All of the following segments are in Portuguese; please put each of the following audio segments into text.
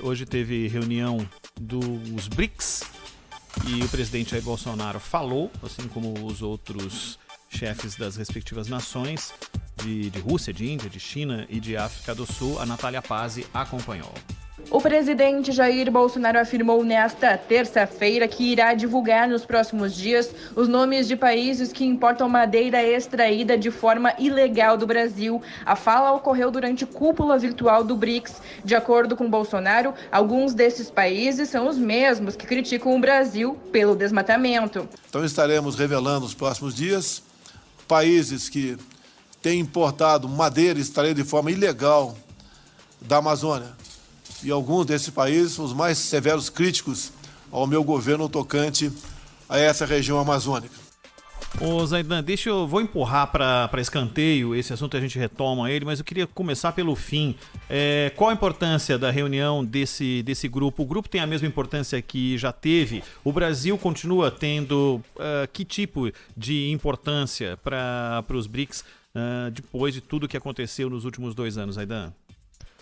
Hoje teve reunião dos BRICS e o presidente Jair Bolsonaro falou, assim como os outros chefes das respectivas nações, de Rússia, de Índia, de China e de África do Sul. A Natália Pazzi acompanhou. O presidente Jair Bolsonaro afirmou nesta terça-feira que irá divulgar nos próximos dias os nomes de países que importam madeira extraída de forma ilegal do Brasil. A fala ocorreu durante cúpula virtual do BRICS. De acordo com Bolsonaro, alguns desses países são os mesmos que criticam o Brasil pelo desmatamento. Então estaremos revelando nos próximos dias países que têm importado madeira extraída de forma ilegal da Amazônia. E alguns desses países são os mais severos críticos ao meu governo tocante a essa região amazônica. Ô Zaidan, vou empurrar para escanteio esse assunto, a gente retoma ele, mas eu queria começar pelo fim. Qual a importância da reunião desse grupo? O grupo tem a mesma importância que já teve? O Brasil continua tendo que tipo de importância para os BRICS depois de tudo que aconteceu nos últimos 2 anos, Zaidan?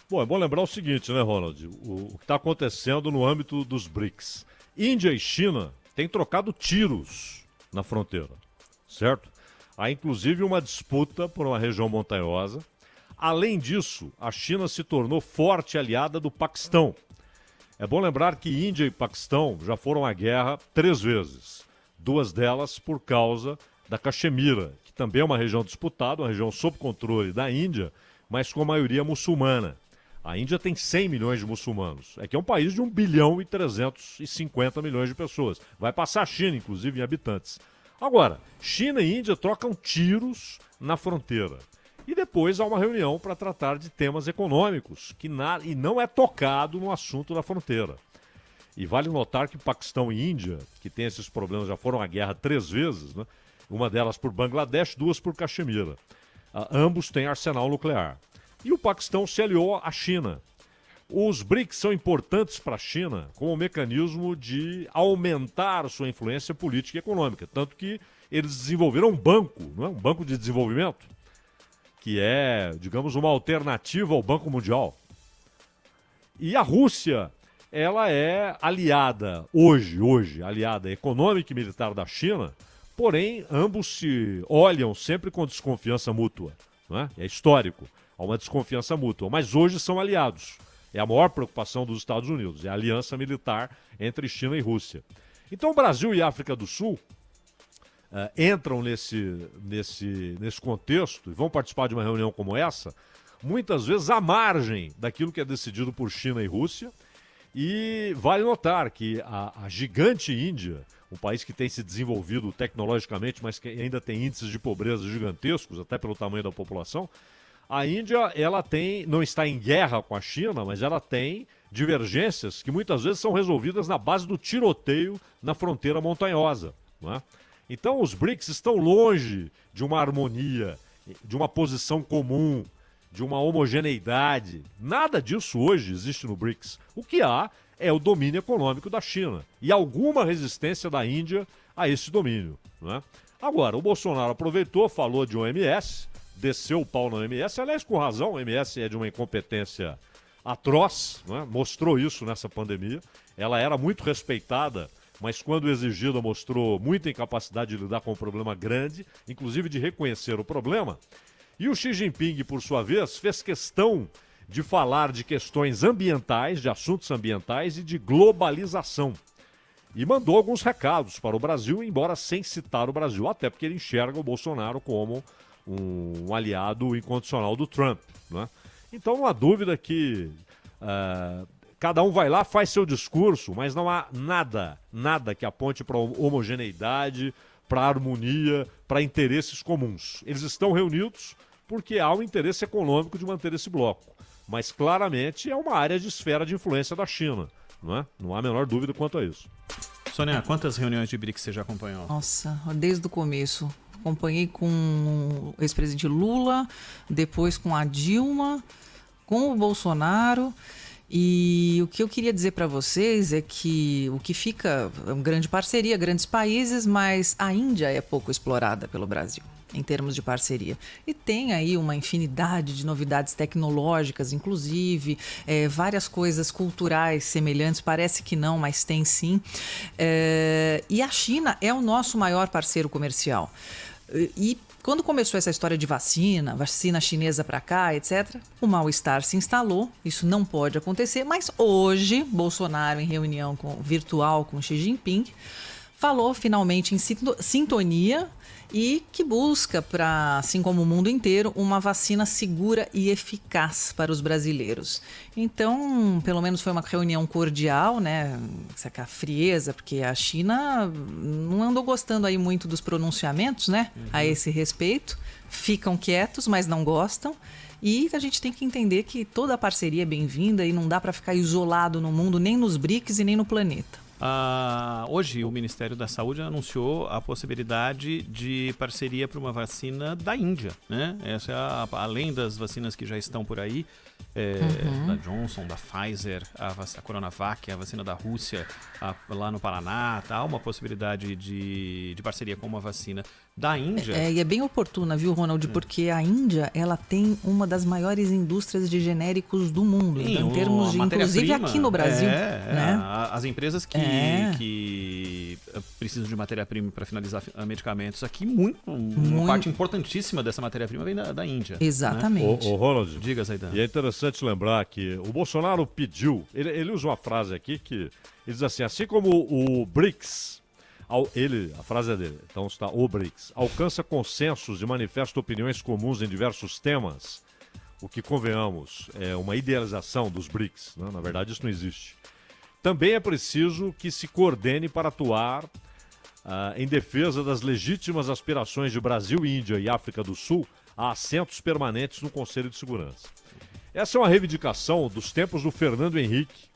Bom, é bom lembrar o seguinte, né, Ronald? O que está acontecendo no âmbito dos BRICS. Índia e China têm trocado tiros na fronteira, certo? Há inclusive uma disputa por uma região montanhosa. Além disso, a China se tornou forte aliada do Paquistão. É bom lembrar que Índia e Paquistão já foram à guerra 3 vezes. 2 delas por causa da Caxemira, que também é uma região disputada, uma região sob controle da Índia, mas com a maioria muçulmana. A Índia tem 100 milhões de muçulmanos. É que é um país de 1 bilhão e 350 milhões de pessoas. Vai passar a China, inclusive, em habitantes. Agora, China e Índia trocam tiros na fronteira. E depois há uma reunião para tratar de temas econômicos, e não é tocado no assunto da fronteira. E vale notar que Paquistão e Índia, que têm esses problemas, já foram à guerra 3 vezes, né? Uma delas por Bangladesh, 2 por Caxemira. Ambos têm arsenal nuclear. E o Paquistão se aliou à China. Os BRICS são importantes para a China como um mecanismo de aumentar sua influência política e econômica. Tanto que eles desenvolveram um banco, não é? Um banco de desenvolvimento, que é, digamos, uma alternativa ao Banco Mundial. E a Rússia, ela é aliada, hoje, aliada econômica e militar da China, porém, ambos se olham sempre com desconfiança mútua, não é? É histórico. Há uma desconfiança mútua, mas hoje são aliados. É a maior preocupação dos Estados Unidos, é a aliança militar entre China e Rússia. Então o Brasil e a África do Sul entram nesse contexto e vão participar de uma reunião como essa, muitas vezes à margem daquilo que é decidido por China e Rússia. E vale notar que a gigante Índia, um país que tem se desenvolvido tecnologicamente, mas que ainda tem índices de pobreza gigantescos, até pelo tamanho da população, a Índia, não está em guerra com a China, mas ela tem divergências que muitas vezes são resolvidas na base do tiroteio na fronteira montanhosa, não é? Então os BRICS estão longe de uma harmonia, de uma posição comum, de uma homogeneidade. Nada disso hoje existe no BRICS. O que há é o domínio econômico da China e alguma resistência da Índia a esse domínio, não é? Agora, o Bolsonaro aproveitou, falou de OMS, desceu o pau na OMS, aliás, com razão. A OMS é de uma incompetência atroz, né? Mostrou isso nessa pandemia. Ela era muito respeitada, mas quando exigida mostrou muita incapacidade de lidar com um problema grande, inclusive de reconhecer o problema. E o Xi Jinping, por sua vez, fez questão de falar de questões ambientais, de assuntos ambientais e de globalização. E mandou alguns recados para o Brasil, embora sem citar o Brasil, até porque ele enxerga o Bolsonaro como um aliado incondicional do Trump, né? Então não há dúvida que cada um vai lá, faz seu discurso, mas não há nada que aponte para homogeneidade, para harmonia, para interesses comuns. Eles estão reunidos porque há um interesse econômico de manter esse bloco, mas claramente é uma área de esfera de influência da China, não é? Não há a menor dúvida quanto a isso. Sônia, quantas reuniões de BRICS você já acompanhou? Nossa, desde o começo. Acompanhei com o ex-presidente Lula, depois com a Dilma, com o Bolsonaro. E o que eu queria dizer para vocês é que o que fica é uma grande parceria, grandes países, mas a Índia é pouco explorada pelo Brasil. em termos de parceria. E tem aí uma infinidade de novidades tecnológicas, inclusive, várias coisas culturais semelhantes, parece que não, mas tem sim. E a China é o nosso maior parceiro comercial. E quando começou essa história de vacina chinesa para cá, etc., o mal-estar se instalou, isso não pode acontecer, mas hoje, Bolsonaro, em reunião virtual com Xi Jinping, falou finalmente em sintonia e que busca, assim como o mundo inteiro, uma vacina segura e eficaz para os brasileiros. Então, pelo menos foi uma reunião cordial, né? Essa frieza, porque a China não andou gostando aí muito dos pronunciamentos, né? A esse respeito. Ficam quietos, mas não gostam. E a gente tem que entender que toda a parceria é bem-vinda e não dá para ficar isolado no mundo, nem nos BRICS e nem no planeta. Hoje o Ministério da Saúde anunciou a possibilidade de parceria para uma vacina da Índia, né? Essa é além das vacinas que já estão por aí, da Johnson, da Pfizer, a Coronavac, a vacina da Rússia, lá no Paraná, há uma possibilidade de parceria com uma vacina da Índia. E é bem oportuna, viu, Ronald? Porque a Índia, ela tem uma das maiores indústrias de genéricos do mundo. Sim, então, em termos de, inclusive aqui no Brasil. Né? As empresas que precisam de matéria-prima para finalizar medicamentos aqui, uma parte importantíssima dessa matéria-prima vem da Índia. Exatamente. Né? Ronald, diga, Zaidan. E é interessante lembrar que o Bolsonaro pediu, ele usa uma frase aqui que ele diz assim como o BRICS, a frase é dele, então está o BRICS, alcança consensos e manifesta opiniões comuns em diversos temas, o que, convenhamos, é uma idealização dos BRICS, né? Na verdade isso não existe. Também é preciso que se coordene para atuar em defesa das legítimas aspirações de Brasil, Índia e África do Sul a assentos permanentes no Conselho de Segurança. Essa é uma reivindicação dos tempos do Fernando Henrique,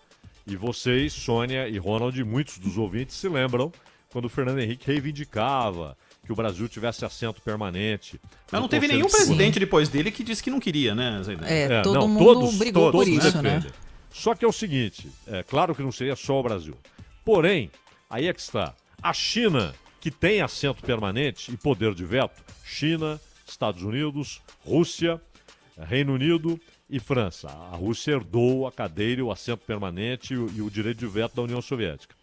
e vocês, Sônia e Ronald, e muitos dos ouvintes se lembram quando o Fernando Henrique reivindicava que o Brasil tivesse assento permanente. Mas não teve nenhum presidente depois dele que disse que não queria, né, Zaidan? Todo mundo brigou por isso, né? Só que é o seguinte, claro que não seria só o Brasil. Porém, aí é que está. A China, que tem assento permanente e poder de veto, China, Estados Unidos, Rússia, Reino Unido e França. A Rússia herdou a cadeira, o assento permanente e o direito de veto da União Soviética.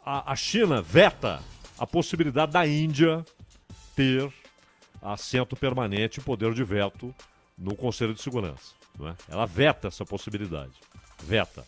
A China veta a possibilidade da Índia ter assento permanente e poder de veto no Conselho de Segurança. Não é? Ela veta essa possibilidade. Veta.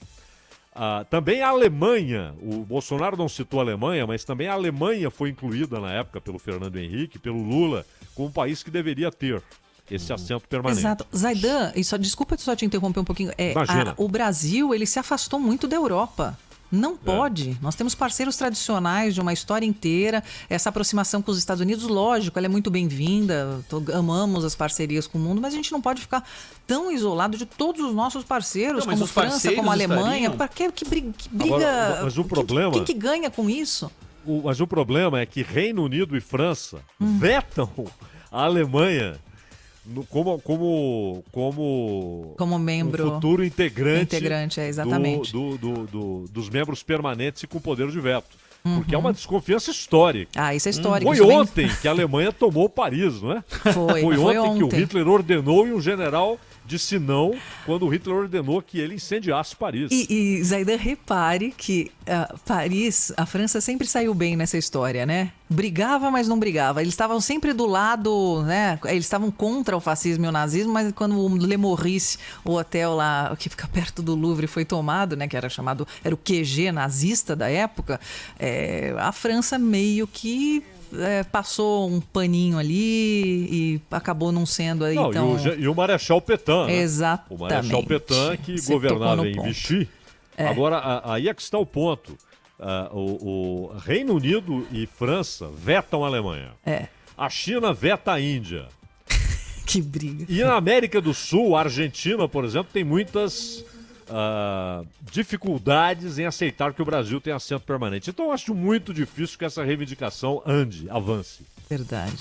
Também a Alemanha, o Bolsonaro não citou a Alemanha, mas também a Alemanha foi incluída na época pelo Fernando Henrique, pelo Lula, como um país que deveria ter esse assento permanente. Exato. Zaidan, desculpa só te interromper um pouquinho. Imagina. O Brasil, ele se afastou muito da Europa. Não pode. Nós temos parceiros tradicionais de uma história inteira. Essa aproximação com os Estados Unidos, lógico, ela é muito bem-vinda. Amamos as parcerias com o mundo, mas a gente não pode ficar tão isolado de todos os nossos parceiros, como França, como Alemanha. Para que briga? Agora, mas o problema... Quem que ganha com isso? Mas o problema é que Reino Unido e França vetam a Alemanha como membro, um futuro integrante exatamente. dos membros permanentes e com poder de veto. Porque é uma desconfiança histórica. Isso é histórico. Foi ontem que a Alemanha tomou Paris, não é? Foi ontem que o Hitler ordenou e um general disse não quando o Hitler ordenou que ele incendiasse Paris. E Zaidan, repare que Paris, a França sempre saiu bem nessa história, né? Brigava, mas não brigava. Eles estavam sempre do lado, né? Eles estavam contra o fascismo e o nazismo, mas quando o Le Maurice, o hotel lá que fica perto do Louvre, foi tomado, né? Que era o QG nazista da época, a França meio que passou um paninho ali e acabou não sendo aí tão... E o Marechal Pétain, né? Exatamente. O Marechal Pétain que governava em Vichy. Agora, aí é que está o ponto. O Reino Unido e França vetam a Alemanha. A China veta a Índia. Que briga. E na América do Sul, a Argentina, por exemplo, tem muitas dificuldades em aceitar que o Brasil tem assento permanente. Então eu acho muito difícil que essa reivindicação avance. Verdade.